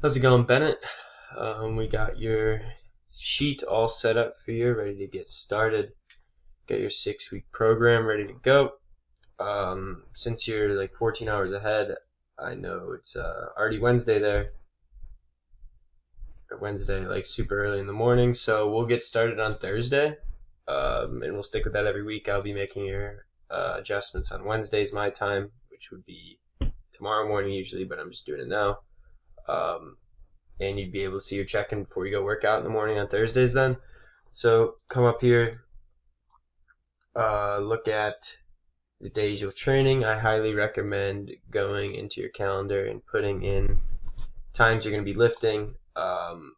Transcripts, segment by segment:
How's it going, Bennett? We got your sheet all set up for you, ready to get started. Got your 6-week program ready to go. Since you're like 14 hours ahead, I know it's already Wednesday there, or Wednesday like super early in the morning, so we'll get started on Thursday, and we'll stick with that every week. I'll be making your adjustments on Wednesdays my time, which would be tomorrow morning usually, but I'm just doing it now. Um, and you'd be able to see your check-in before you go work out in the morning on Thursdays then. So come up here, look at the days you're training. I highly recommend going into your calendar and putting in times you're going to be lifting, and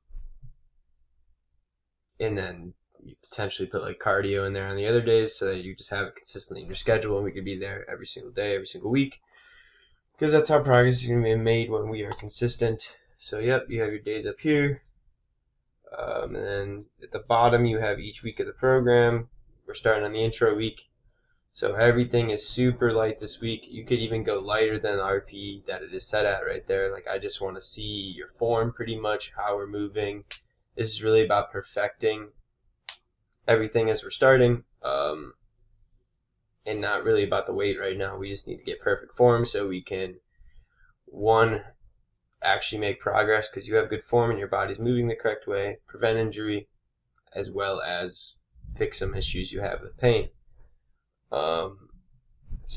then you potentially put like cardio in there on the other days so that you just have it consistently in your schedule and we could be there every single day, every single week. Because that's how progress is going to be made when we are consistent. So yep, you have your days up here. And then at the bottom you have each week of the program. We're starting on the intro week. So everything is super light this week. You could even go lighter than the RP that it is set at right there. Like I just want to see your form pretty much, how we're moving. This is really about perfecting everything as we're starting. And not really about the weight right now. We just need to get perfect form so we can, one, actually make progress because you have good form and your body's moving the correct way, prevent injury, as well as fix some issues you have with pain. So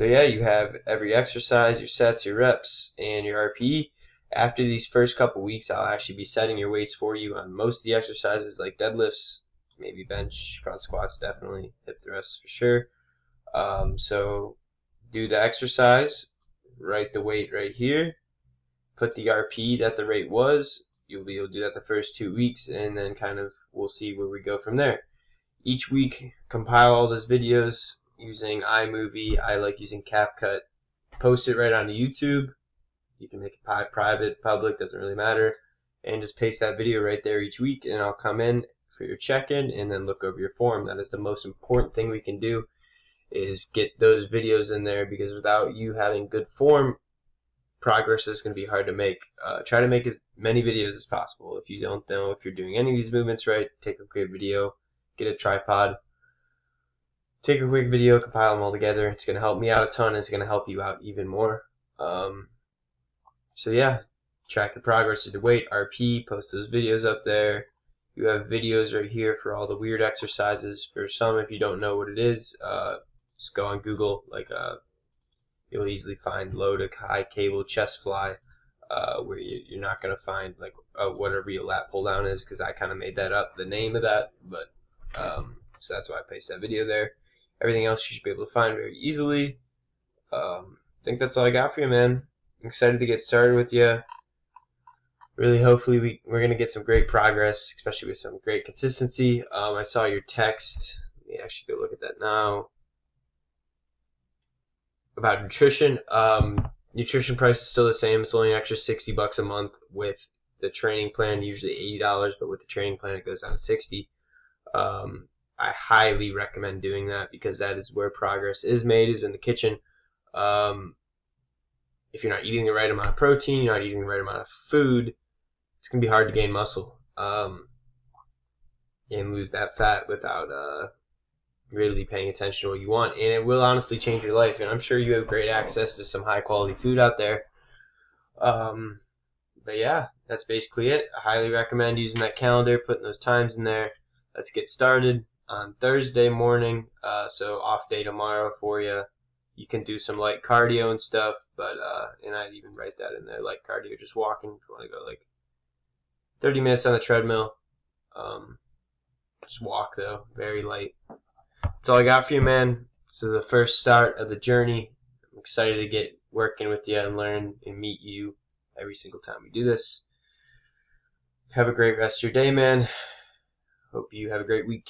yeah, you have every exercise, your sets, your reps, and your RPE. After these first couple weeks, I'll actually be setting your weights for you on most of the exercises like deadlifts, maybe bench, front squats, definitely, hip thrusts for sure. So do the exercise, write the weight right here, put the RP that the rate was. You'll be able to do that the first 2 weeks, and then kind of we'll see where we go from there. Each week, compile all those videos using iMovie. I like using CapCut. Post it right onto YouTube. You can make it private, public, doesn't really matter. And just paste that video right there each week, and I'll come in for your check-in and then look over your form. That is the most important thing we can do, is get those videos in there, because without you having good form, progress is going to be hard to make. Try to make as many videos as possible. If you don't know if you're doing any of these movements right, take a quick video, get a tripod, take a quick video, compile them all together. It's going to help me out a ton. It's going to help you out even more. So yeah, track the progress of the weight, RP, post those videos up there. You have videos right here for all the weird exercises. For some, if you don't know what it is, just go on Google. You'll easily find low to high cable chest fly, where you're not going to find like what a real lat pull down is, because I kind of made that up, the name of that. But so that's why I placed that video there. Everything else you should be able to find very easily. I think that's all I got for you, man. I'm excited to get started with you. Really, hopefully we're going to get some great progress, especially with some great consistency. I saw your text. Let me actually go look at that now. About nutrition. Nutrition price is still the same. It's only an extra $60 a month with the training plan, usually $80, but with the training plan it goes down to $60. I highly recommend doing that, because that is where progress is made, is in the kitchen. If you're not eating the right amount of protein, you're not eating the right amount of food, it's going to be hard to gain muscle and lose that fat without really paying attention to what you want. And it will honestly change your life. And I'm sure you have great access to some high quality food out there. But yeah, that's basically it. I highly recommend using that calendar, putting those times in there. Let's get started on Thursday morning. So off day tomorrow for you. You can do some light cardio and stuff, but and I'd even write that in there, light cardio, just walking. If you want to go like 30 minutes on the treadmill. Just walk though, very light. That's all I got for you, man. So the first start of the journey. I'm excited to get working with you and learn and meet you every single time we do this. Have a great rest of your day, man. Hope you have a great week.